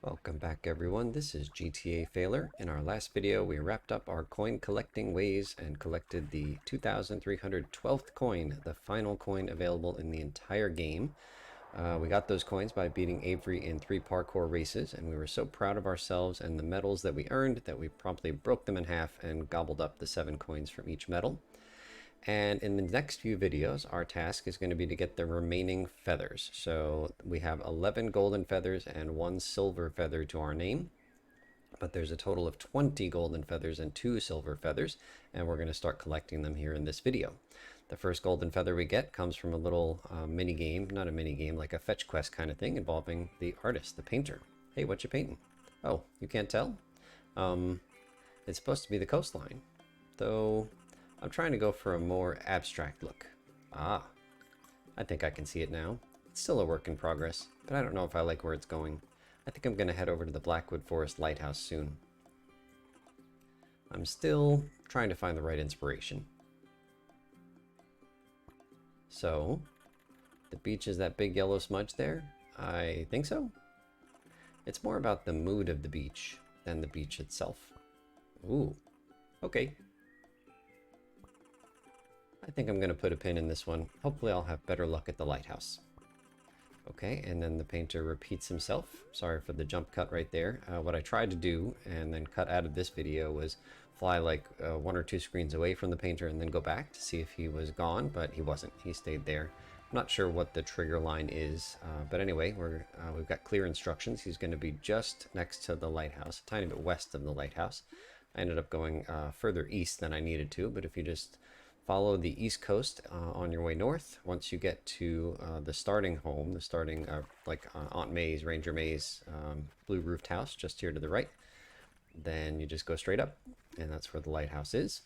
Welcome back everyone, this is GTA Failer. In our last video we wrapped up our coin collecting ways and collected the 2,312th coin, the final coin available in the entire game. We got those coins by beating Avery in 3 parkour races, and we were so proud of ourselves and the medals that we earned that we promptly broke them in half and gobbled up the 7 coins from each medal. And in the next few videos, our task is going to be to get the remaining feathers. So we have 11 golden feathers and 1 silver feather to our name. But there's a total of 20 golden feathers and 2 silver feathers, and we're going to start collecting them here in this video. The first golden feather we get comes from a little mini game, not a mini game, like a fetch quest kind of thing involving the artist, the painter. Hey, what you painting? Oh, you can't tell? It's supposed to be the coastline, though I'm trying to go for a more abstract look. Ah, I think I can see it now. It's still a work in progress, but I don't know if I like where it's going. I think I'm going to head over to the Blackwood Forest Lighthouse soon. I'm still trying to find the right inspiration. So, the beach is that big yellow smudge there? I think so. It's more about the mood of the beach than the beach itself. Ooh, okay. I think I'm going to put a pin in this one. Hopefully I'll have better luck at the lighthouse. Okay, and then the painter repeats himself. Sorry for the jump cut right there. What I tried to do and then cut out of this video was fly like 1 or 2 screens away from the painter and then go back to see if he was gone, but he wasn't. He stayed there. I'm not sure what the trigger line is, but anyway, we've got clear instructions. He's going to be just next to the lighthouse, a tiny bit west of the lighthouse. I ended up going further east than I needed to, but if you just follow the east coast on your way north. Once you get to the starting home, the starting Aunt May's, Ranger May's blue roofed house just here to the right, then you just go straight up, and that's where the lighthouse is.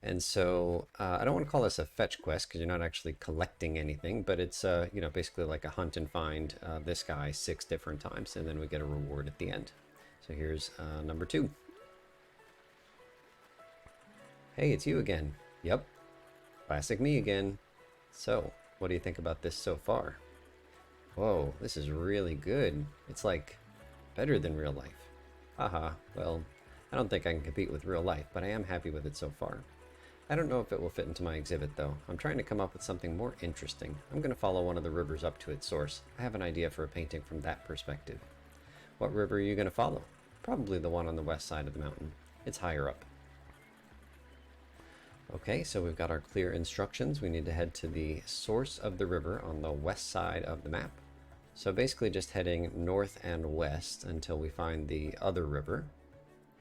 And so I don't want to call this a fetch quest because you're not actually collecting anything, but it's basically like a hunt and find this guy 6 different times, and then we get a reward at the end. So here's number 2. Hey, it's you again. Yep, classic me again. So, what do you think about this so far? Whoa, this is really good. It's like better than real life. Haha, well, I don't think I can compete with real life, but I am happy with it so far. I don't know if it will fit into my exhibit though. I'm trying to come up with something more interesting. I'm going to follow one of the rivers up to its source. I have an idea for a painting from that perspective. What river are you going to follow? Probably the one on the west side of the mountain. It's higher up. Okay, so we've got our clear instructions. We need to head to the source of the river on the west side of the map. So basically just heading north and west until we find the other river.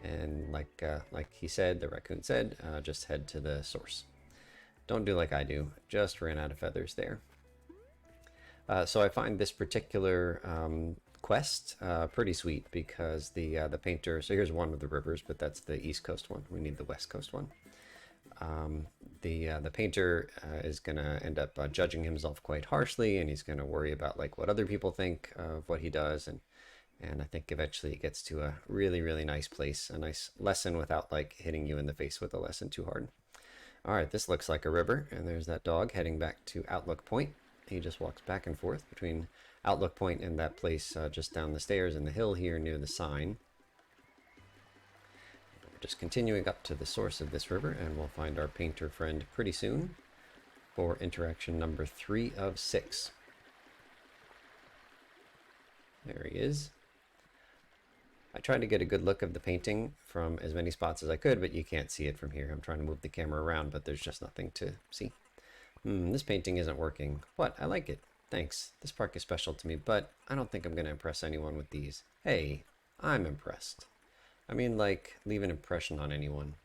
And like he said, the raccoon said, just head to the source. Don't do like I do. Just ran out of feathers there. So I find this particular quest pretty sweet because the painter, so here's one of the rivers, but that's the east coast one. We need the west coast one. The painter is going to end up judging himself quite harshly, and he's going to worry about like what other people think of what he does, and I think eventually it gets to a really, really nice place, a nice lesson without like hitting you in the face with a lesson too hard. All right, this looks like a river, and there's that dog heading back to Outlook Point. He just walks back and forth between Outlook Point and that place just down the stairs in the hill here near the sign. Just continuing up to the source of this river, and we'll find our painter friend pretty soon for interaction number 3 of 6. There he is. I tried to get a good look of the painting from as many spots as I could, but you can't see it from here. I'm trying to move the camera around, but there's just nothing to see. This painting isn't working. What? I like it. Thanks. This park is special to me, but I don't think I'm going to impress anyone with these. Hey, I'm impressed. I mean, like, leave an impression on anyone.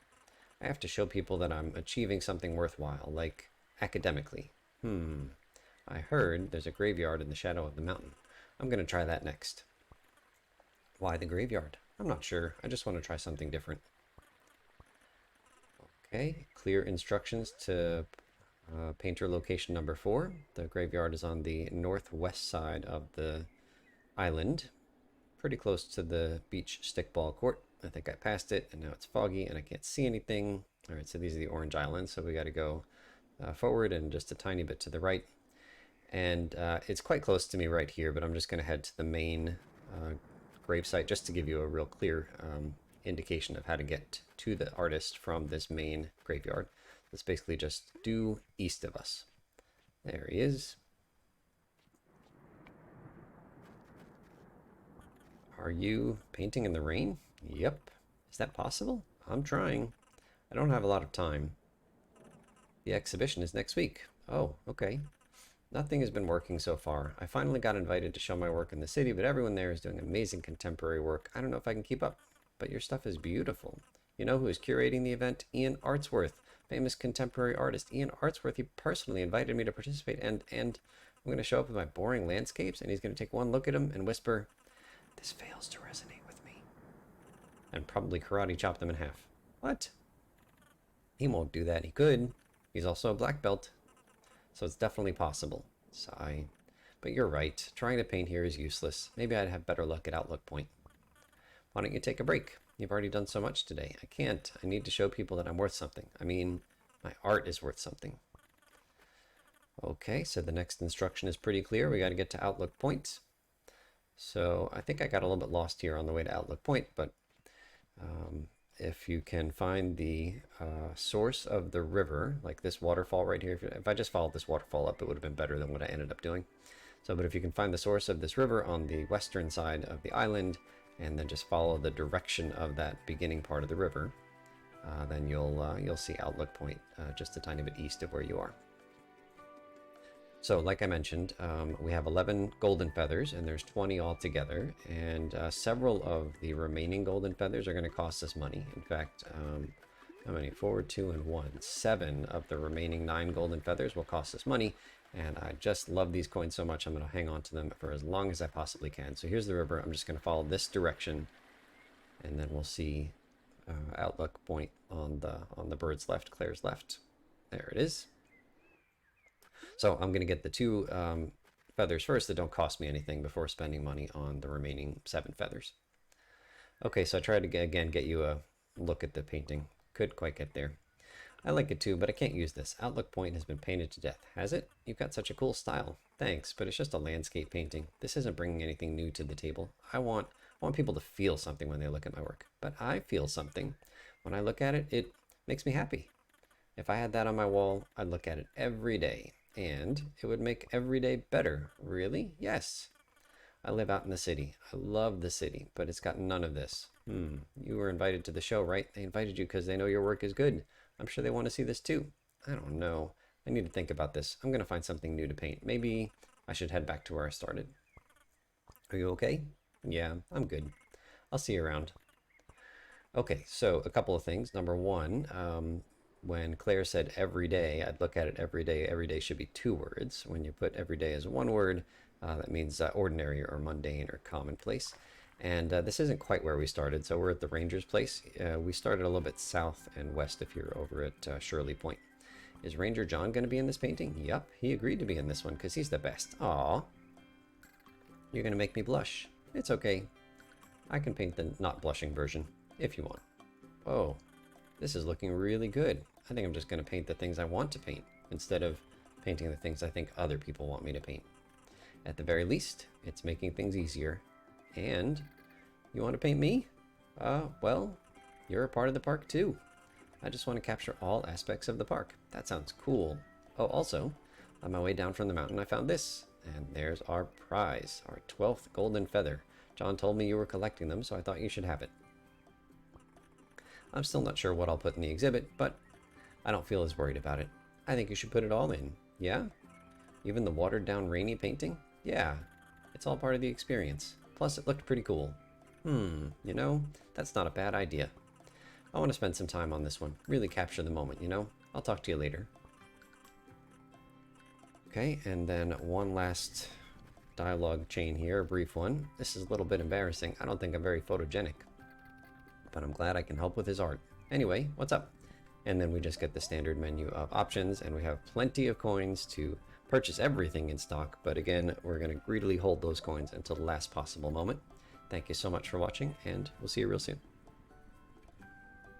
I have to show people that I'm achieving something worthwhile, like academically. I heard there's a graveyard in the shadow of the mountain. I'm going to try that next. Why the graveyard? I'm not sure. I just want to try something different. Okay, clear instructions to painter location number 4. The graveyard is on the northwest side of the island, pretty close to the beach stickball court. I think I passed it, and now it's foggy, and I can't see anything. All right, so these are the orange islands, so we got to go forward and just a tiny bit to the right. And it's quite close to me right here, but I'm just going to head to the main gravesite, just to give you a real clear indication of how to get to the artist from this main graveyard. It's basically just due east of us. There he is. Are you painting in the rain? Yep. Is that possible? I'm trying. I don't have a lot of time. The exhibition is next week. Oh, okay. Nothing has been working so far. I finally got invited to show my work in the city, but everyone there is doing amazing contemporary work. I don't know if I can keep up, but your stuff is beautiful. You know who is curating the event? Ian Artsworth, famous contemporary artist. Ian Artsworth, he personally invited me to participate, and I'm going to show up with my boring landscapes, and he's going to take one look at them and whisper, "This fails to resonate with me," and probably karate chop them in half. What? He won't do that. He could. He's also a black belt. So it's definitely possible. Sigh. But you're right. Trying to paint here is useless. Maybe I'd have better luck at Outlook Point. Why don't you take a break? You've already done so much today. I can't. I need to show people that I'm worth something. I mean, my art is worth something. Okay, so the next instruction is pretty clear. We got to get to Outlook Point. So I think I got a little bit lost here on the way to Outlook Point, but if you can find the source of the river, like this waterfall right here, if I just followed this waterfall up, it would have been better than what I ended up doing. So, but if you can find the source of this river on the western side of the island, and then just follow the direction of that beginning part of the river, then you'll see Outlook Point just a tiny bit east of where you are. So, like I mentioned, we have 11 golden feathers, and there's 20 altogether, and several of the remaining golden feathers are going to cost us money. In fact, how many? 4, 2, and 1. 7 of the remaining 9 golden feathers will cost us money, and I just love these coins so much, I'm going to hang on to them for as long as I possibly can. So here's the river. I'm just going to follow this direction, and then we'll see Outlook Point on the bird's left, Claire's left. There it is. So I'm going to get the 2 feathers first that don't cost me anything before spending money on the remaining 7 feathers. Okay, so I tried to again get you a look at the painting. Couldn't quite get there. I like it too, but I can't use this. Outlook Point has been painted to death. Has it? You've got such a cool style. Thanks, but it's just a landscape painting. This isn't bringing anything new to the table. I want people to feel something when they look at my work. But I feel something. When I look at it, it makes me happy. If I had that on my wall, I'd look at it every day. And it would make every day better. Really? Yes. I live out in the city. I love the city, but it's got none of this. You were invited to the show, right? They invited you because they know your work is good. I'm sure they want to see this too. I don't know. I need to think about this. I'm going to find something new to paint. Maybe I should head back to where I started. Are you okay? Yeah, I'm good. I'll see you around. Okay, so a couple of things. Number one, when Claire said every day, I'd look at it every day. Every day should be 2 words. When you put every day as 1 word, that means ordinary or mundane or commonplace. And this isn't quite where we started, so we're at the Ranger's place. We started a little bit south and west if you're over at Shirley Point. Is Ranger John going to be in this painting? Yup, he agreed to be in this one because he's the best. Aw. You're going to make me blush. It's okay. I can paint the not blushing version if you want. Oh, this is looking really good. I think I'm just going to paint the things I want to paint instead of painting the things I think other people want me to paint. At the very least, it's making things easier. And you want to paint me? Well, you're a part of the park too. I just want to capture all aspects of the park. That sounds cool. Oh, also, on my way down from the mountain, I found this. And there's our prize, our 12th golden feather. John told me you were collecting them, so I thought you should have it. I'm still not sure what I'll put in the exhibit, but I don't feel as worried about it. I think you should put it all in. Yeah? Even the watered down rainy painting? Yeah. It's all part of the experience. Plus, it looked pretty cool. You know, that's not a bad idea. I want to spend some time on this one. Really capture the moment, you know? I'll talk to you later. Okay, and then one last dialogue chain here, a brief one. This is a little bit embarrassing. I don't think I'm very photogenic, but I'm glad I can help with his art. Anyway, what's up? And then we just get the standard menu of options, and we have plenty of coins to purchase everything in stock, but again, we're going to greedily hold those coins until the last possible moment. Thank you so much for watching, and we'll see you real soon.